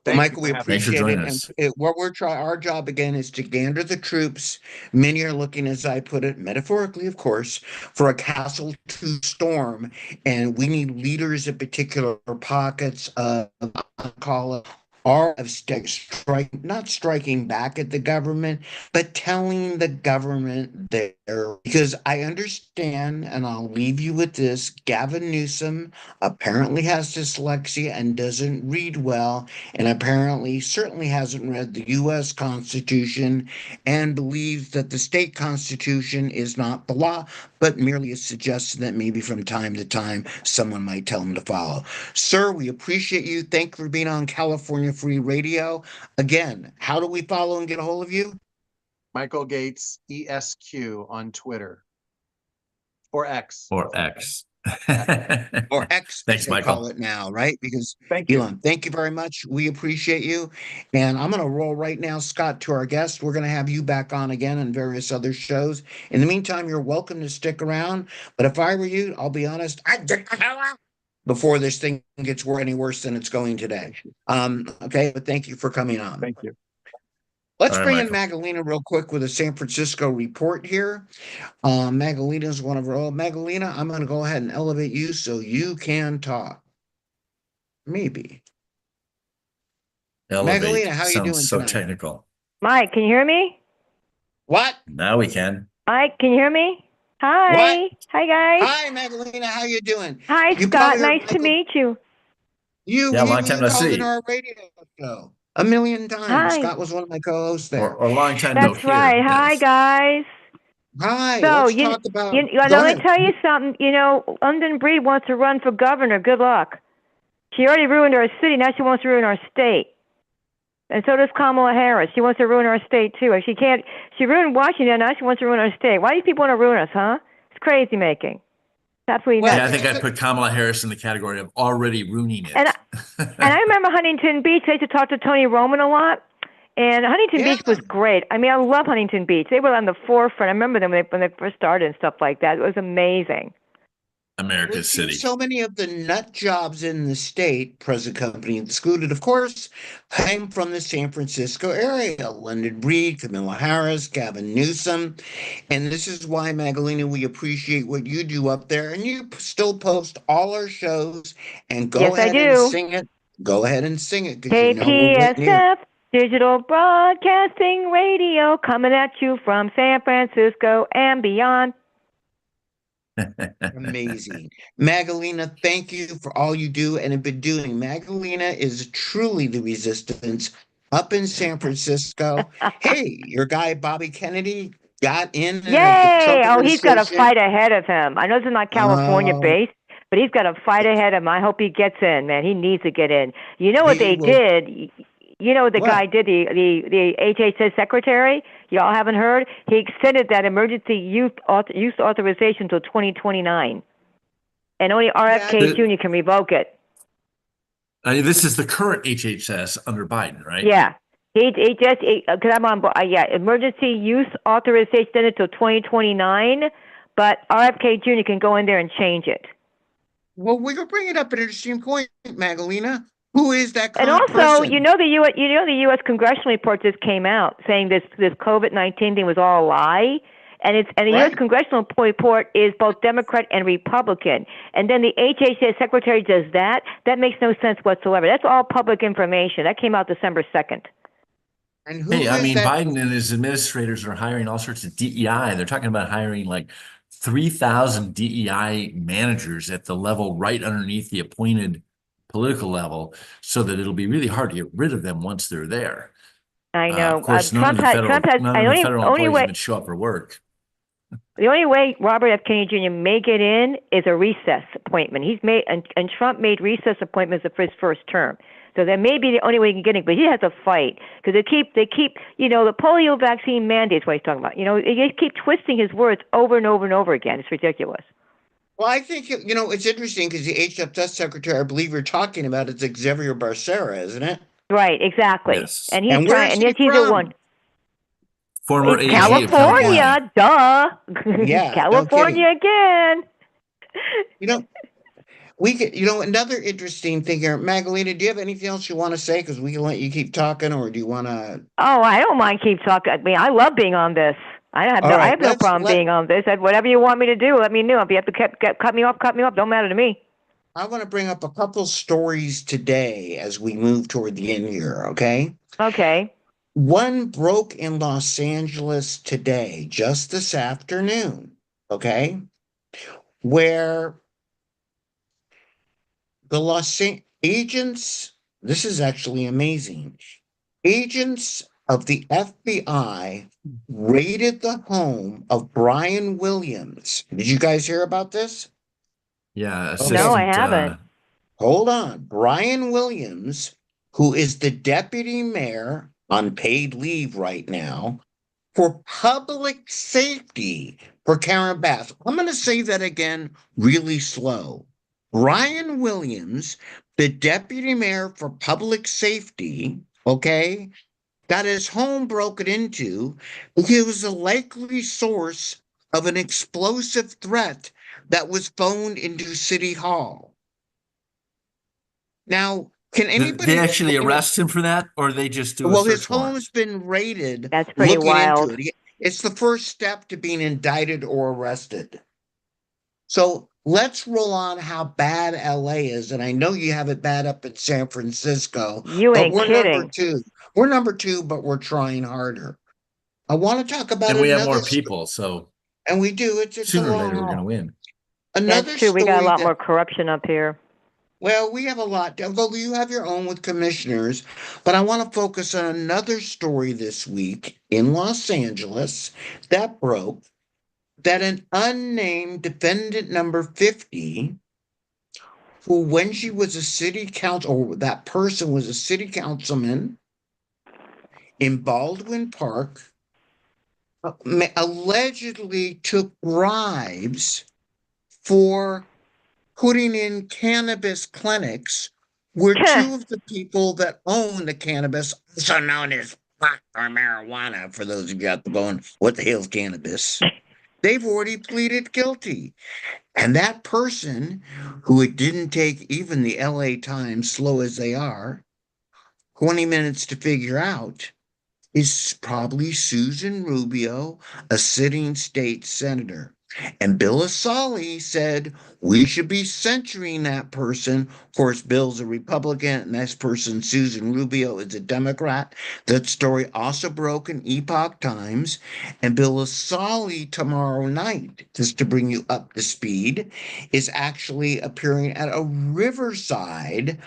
Thank you Michael, for we having me. Thanks for appreciate joining it. us. What our job again is to gander the troops. Many are looking, as I put it, metaphorically, of course, for a castle to storm. And we need leaders in particular pockets of, call it, are of not striking back at the government, but telling the government there. Because I understand, and I'll leave you with this, Gavin Newsom apparently has dyslexia and doesn't read well, and apparently certainly hasn't read the US Constitution and believes that the state constitution is not the law, but merely a suggestion that maybe from time to time someone might tell him to follow. Sir, we appreciate you. Thank you for being on California Free Radio. Again, how do we follow and get a hold of you? Michael Gates ESQ on Twitter or X. Or X. Or X, Thanks, as they Michael. call it now, right? Because Thank you. Elon, thank you very much. We appreciate you. And I'm going to roll right now, Scott, to our guest. We're going to have you back on again and various other shows. In the meantime, you're welcome to stick around. But if I were you, I'll be honest, I'd get the hell out before this thing gets any worse than it's going today. Okay, but thank you for coming on. Thank you. Let's All right, bring in Michael. Magdalena real quick with a San Francisco report here. Magdalena is one of our old. Magdalena, I'm going to go ahead and elevate you so you can talk. Maybe. Elevate Magdalena, how you sounds doing so tonight? technical. Mike, can you hear me? What? Now we can. Mike, can you hear me? Hi. What? Hi, guys. Hi, Magdalena, how you doing? Hi, You Scott. probably heard Nice to Michael- meet you. Yeah, long time no called see. in our radio show a million times. Hi. Scott was one of my co-hosts there. Or a long time no That's hear. right. Hi, Yes. guys. Hi, So, let's talk about. let Go me ahead. tell you something. You know, London Breed wants to run for governor. Good luck. She already ruined our city. Now she wants to ruin our state. And so does Kamala Harris. She wants to ruin our state, too. She ruined Washington. Now she wants to ruin our state. Why do these people want to ruin us, huh? It's crazy making. It's absolutely Well, Yeah, I nuts. think I'd put Kamala Harris in the category of already ruining it. And I remember Huntington Beach. I used to talk to Tony Roman a lot. And Huntington Yeah. Beach was great. I mean, I love Huntington Beach. They were on the forefront. I remember them when they first started and stuff like that. It was amazing. America's We've seen city. so many of the nut jobs in the state, present company excluded, of course, came from the San Francisco area. London Breed, Kamala Harris, Gavin Newsom. And this is why, Magdalena, we appreciate what you do up there. And you still post all our shows and go Yes, I ahead and do. sing it. Go ahead and sing it because you know we're waiting here. KPSF, Digital Broadcasting Radio, coming at you from San Francisco and beyond. Amazing. Magdalena, thank you for all you do and have been doing. Magdalena is truly the resistance up in San Francisco. Hey, your guy Bobby Kennedy got in. the Yay! Trump Oh, he's got a administration. fight ahead of him. I know it's not California Oh. based, but he's got a fight ahead of him. I hope he gets in, man. He needs to get in. You know what He they will- did? You know what the What? guy did, the HHS secretary? Y'all haven't heard? He extended that emergency use authorization till 2029. And only RFK Yeah. Jr. can revoke it. This is the current HHS under Biden, right? Yeah. He just, because I'm on, emergency use authorization extended till 2029, but RFK Jr. can go in there and change it. Well, we could bring it up at an interesting point, Magdalena. Who is that And current also, person? the U.S. congressional report just came out saying this COVID-19 thing was all a lie, and the U.S. Right. congressional report is both Democrat and Republican, and then the HHS secretary does that. That makes no sense whatsoever. That's all public information. That came out December 2nd. And who Hey, I is mean, that? Biden and his administrators are hiring all sorts of DEI. They're talking about hiring like 3,000 DEI managers at the level right underneath the appointed political level, so that it'll be really hard to get rid of them once they're there. I know. Of course, none of the federal employees even show up for work. The only way Robert F. Kennedy Jr. may get in is a recess appointment. And Trump made recess appointments for his first term. So that may be the only way he can get in, but he has to fight because they keep, the polio vaccine mandates. What he's talking about, they keep twisting his words over and over and over again. It's ridiculous. Well, I think, it's interesting because the HFS secretary, I believe you're talking about, is Xavier Becerra, isn't it? Right, exactly. Yes. And he's And where's trying, and he yes, he's the from? one. Former It's AG of California. California, duh. Yeah, no California again. we could, another interesting thing here, Magdalena, do you have anything else you want to say? Because we can let you keep talking, or do you want to? Oh, I don't mind keep talking. I mean, I love being on this. All I right, have no problem being on this. Whatever you want me to do, let me know. If you have to cut me off, cut me off. Don't matter to me. I want to bring up a couple stories today as we move toward the end here, okay? Okay. One broke in Los Angeles today, just this afternoon, okay? Where the agents, this is actually amazing. Agents of the FBI raided the home of Brian Williams. Did you guys hear about this? Yeah, No, I assistant, haven't. Hold on. Brian Williams, who is the deputy mayor on paid leave right now for public safety for Karen Bass. I'm going to say that again really slow. Brian Williams, the deputy mayor for public safety, okay, got his home broken into. He was a likely source of an explosive threat that was phoned into City Hall. Now, can Did anybody they actually explain arrest him for that, or they just do a Well, his search warrant? home's been raided, That's pretty looking into wild. it. It's the first step to being indicted or arrested. So let's roll on how bad LA is. And I know you have it bad up in San Francisco, You but ain't we're number kidding. two. We're number two, but we're trying harder. I want to talk about And we have another, more people, so and we do. It's a sooner or long later we're going to haul. win. That's Another true. We got a story lot that more corruption up here. Well, we have a lot, although you have your own with commissioners, but I want to focus on another story this week in Los Angeles that broke that an unnamed defendant number 50, who when she was a city council, or that person was a city councilman in Baldwin Park, allegedly took bribes for putting in cannabis clinics where two of the people that own the cannabis, also known as pot or marijuana, for those of you out there going, what the hell's cannabis? They've already pleaded guilty. And that person, who it didn't take even the LA Times, slow as they are, 20 minutes to figure out, is probably Susan Rubio, a sitting state senator. And Bill Asali said we should be censuring that person. Of course, Bill's a Republican, and this person, Susan Rubio, is a Democrat. That story also broke in Epoch Times. And Bill Asali tomorrow night, just to bring you up to speed, is actually appearing at a Riverside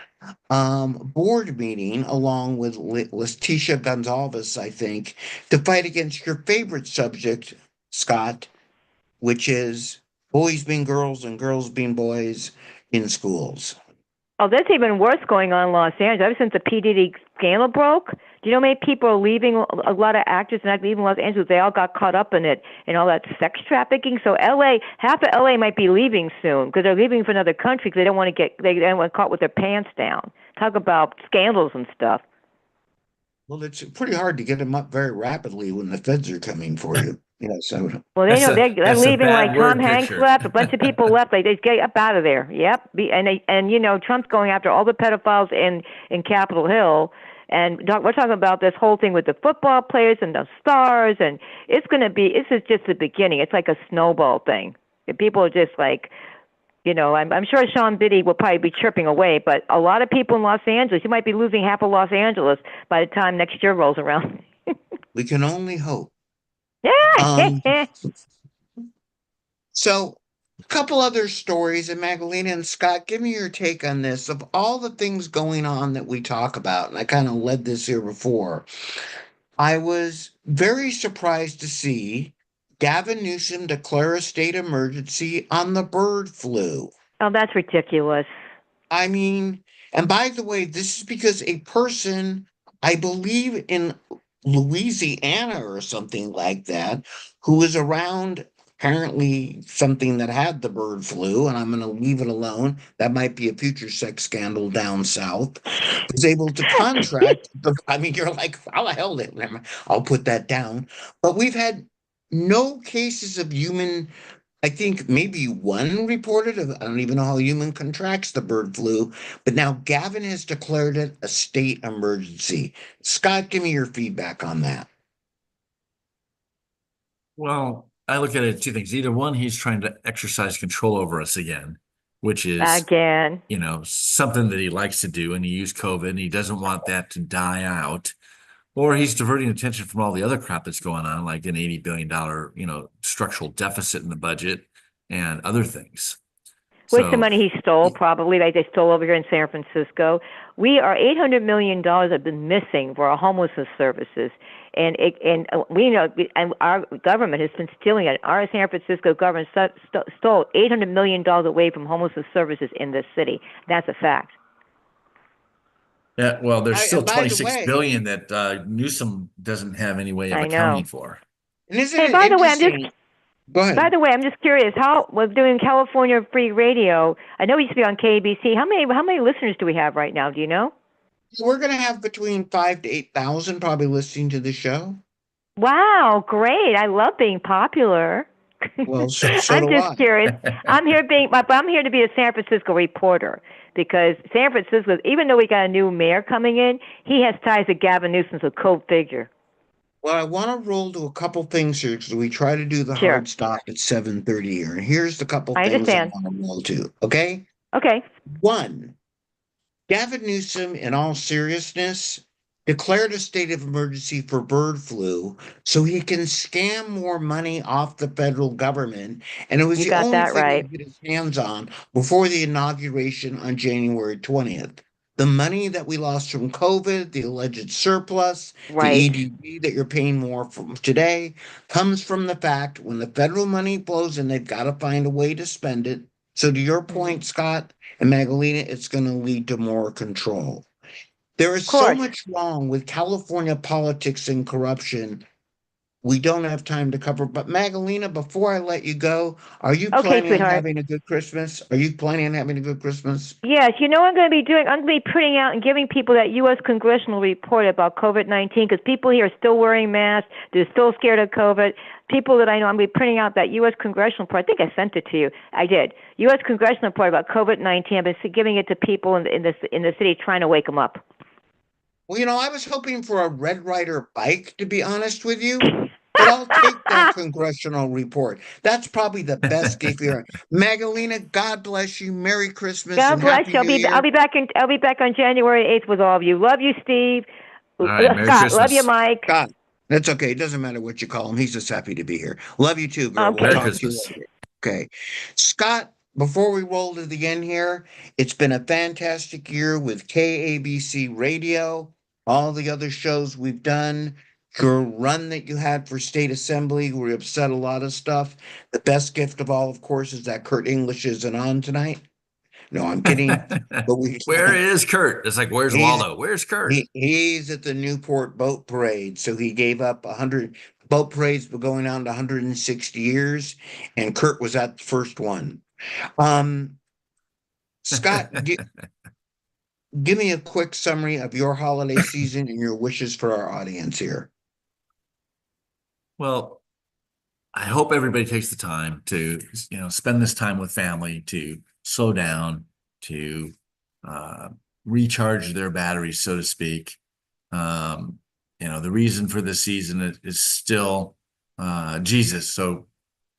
board meeting along with Leticia Gonzalez, I think, to fight against your favorite subject, Scott, which is boys being girls and girls being boys in schools. Oh, that's even worse going on in Los Angeles. Ever since the P. Diddy scandal broke, do you know how many people are leaving? A lot of actors and actors leaving Los Angeles. They all got caught up in it and all that sex trafficking. So LA, half of LA might be leaving soon because they're leaving for another country because they don't want to get caught with their pants down. Talk about scandals and stuff. Well, it's pretty hard to get them up very rapidly when the feds are coming for you. So Well, they That's know a- they're that's a leaving bad like word Tom Hanks picture. left. A bunch of people left. They just get up out of there. Yep. Trump's going after all the pedophiles in Capitol Hill. And we're talking about this whole thing with the football players and the stars, and this is just the beginning. It's like a snowball thing. People are just like, I'm sure Sean Biddy will probably be chirping away, but a lot of people in Los Angeles, you might be losing half of Los Angeles by the time next year rolls around. we can only hope. Yeah. So, a couple other stories, and Magdalena and Scott, give me your take on this. Of all the things going on that we talk about, and I kind of led this here before, I was very surprised to see Gavin Newsom declare a state emergency on the bird flu. Oh, that's ridiculous. I mean, and by the way, this is because a person, I believe in Louisiana or something like that, who was around apparently something that had the bird flu, and I'm going to leave it alone. That might be a future sex scandal down south, was able to contract. I mean, you're like, how the hell I'll put that down. But we've had no cases of human I think maybe one reported of, I don't even know how a human contracts the bird flu, but now Gavin has declared it a state emergency. Scott, give me your feedback on that. Well, I look at it two things. Either one, he's trying to exercise control over us again, which is, Again. something that he likes to do, and he used COVID and he doesn't want that to die out. Or he's diverting attention from all the other crap that's going on, like an $80 billion, structural deficit in the budget and other things. Which the So, money he stole, probably, like they stole over here in San Francisco. We are $800 million have been missing for our homelessness services. We know, and our government has been stealing it. Our San Francisco government stole $800 million away from homelessness services in this city. That's a fact. yeah, well, there's still By the 26 way, billion that Newsom doesn't have any way of I accounting know. for. and isn't Hey, it by the way, interesting? Go ahead. By the way, I'm just curious. How was doing California Free Radio? I know we used to be on KABC. How many listeners do we have right now? Do you know? We're going to have between 5 to 8,000 probably listening to the show. Wow, great! I love being popular. Well, so I'm do just I. curious. I'm here to be a San Francisco reporter because San Francisco, even though we got a new mayor coming in, he has ties to Gavin Newsom's a code figure. Well, I want to roll to a couple things here because we try to do the Sure. hard stop at 7:30 here. And here's the couple I things I understand. want to roll to. Okay. Okay. One, Gavin Newsom, in all seriousness, declared a state of emergency for bird flu so he can scam more money off the federal government. And it was You the got only that thing right. he get his hands on before the inauguration on January 20th. The money that we lost from COVID, the alleged surplus, Right. the EDD that you're paying more for today comes from the fact when the federal money flows in, they've got to find a way to spend it. So to your point, Scott and Magdalena, it's going to lead to more control. There is Of so course. much wrong with California politics and corruption. We don't have time to cover. But Magdalena, before I let you go, are you Okay, planning on sweetheart. having a good Christmas? Are you planning on having a good Christmas? Yes, you know what I'm going to be doing? I'm going to be putting out and giving people that U.S. congressional report about COVID-19 because people here are still wearing masks. They're still scared of COVID. People that I know, I'm going to be printing out that U.S. congressional report. I think I sent it to you. I did. U.S. congressional report about COVID-19. I've been giving it to people in the city, trying to wake them up. Well, I was hoping for a Red Ryder bike, to be honest with you. But I'll take that congressional report. That's probably the best gift here. Magdalena, God bless you. Merry Christmas God and bless Happy you. New Year. I'll be back on January 8th with all of you. Love you, Steve. All right, Merry Scott, love you, Christmas. Mike. God, that's okay. It doesn't matter what you call him. He's just happy to be here. Love you too, girl. Okay. We'll Merry talk to you Christmas. later. Okay. Scott, before we roll to the end here, it's been a fantastic year with KABC Radio, all the other shows we've done, your run that you had for state assembly, where you upset a lot of stuff. The best gift of all, of course, is that Kurt English isn't on tonight. No, I'm kidding. But Where is Kurt? It's like, where's He's- Waldo? Where's Kurt? he's at the Newport Boat Parade, so he gave up 100 boat parades, but going on to 160 years, and Kurt was at the first one. Scott, give me a quick summary of your holiday season and your wishes for our audience here. Well, I hope everybody takes the time to, spend this time with family, to slow down, to recharge their batteries, so to speak. The reason for this season is still Jesus. So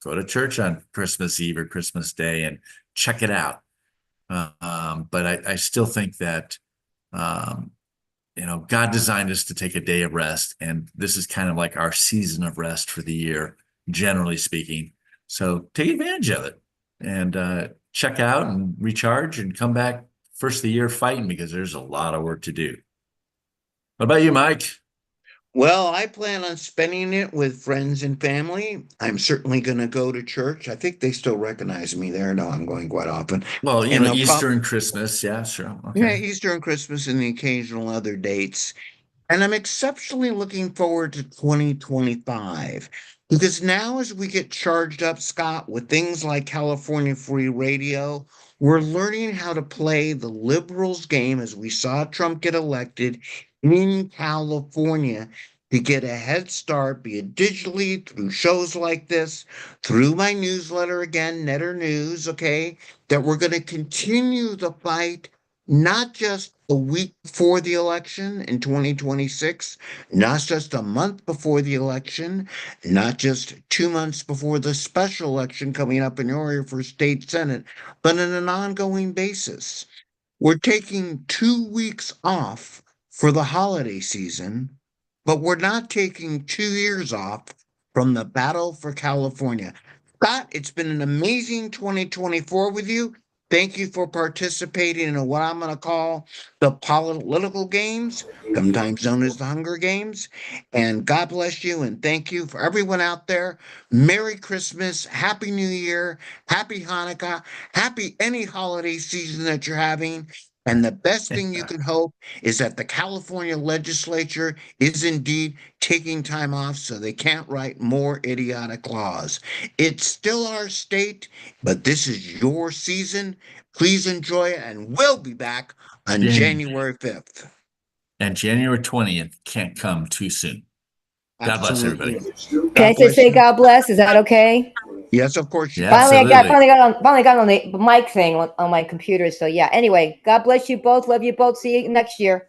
go to church on Christmas Eve or Christmas Day and check it out. But I still think that, God designed us to take a day of rest, and this is kind of like our season of rest for the year, generally speaking. So take advantage of it and check out and recharge and come back first of the year fighting, because there's a lot of work to do. What about you, Mike? Well, I plan on spending it with friends and family. I'm certainly going to go to church. I think they still recognize me there. No, I'm going quite often. Well, And they'll Easter and Christmas. Yeah, sure. Yeah, Okay. Easter and Christmas and the occasional other dates. And I'm exceptionally looking forward to 2025 because now, as we get charged up, Scott, with things like California Free Radio, we're learning how to play the liberals' game as we saw Trump get elected in California. to get a head start, be it digitally through shows like this, through my newsletter again, Netter News, okay, that we're going to continue the fight, not just a week before the election in 2026, not just a month before the election, not just 2 months before the special election coming up in your area for state senate, but on an ongoing basis. We're taking 2 weeks off for the holiday season, but we're not taking 2 years off from the battle for California. Scott, it's been an amazing 2024 with you. Thank you for participating in what I'm going to call the political games, sometimes known as the Hunger Games. And God bless you and thank you for everyone out there. Merry Christmas, Happy New Year, Happy Hanukkah, happy any holiday season that you're having. And the best thing you can hope is that the California legislature is indeed taking time off so they can't write more idiotic laws. It's still our state, but this is your season. Please enjoy it, and we'll be back on January 5th. And January 20th can't come too soon. God bless everybody. Can I just say God bless? Is that okay? Yes, of course. Yeah. Finally Absolutely. finally got on the mic thing on my computer. So yeah. Anyway, God bless you both. Love you both. See you next year.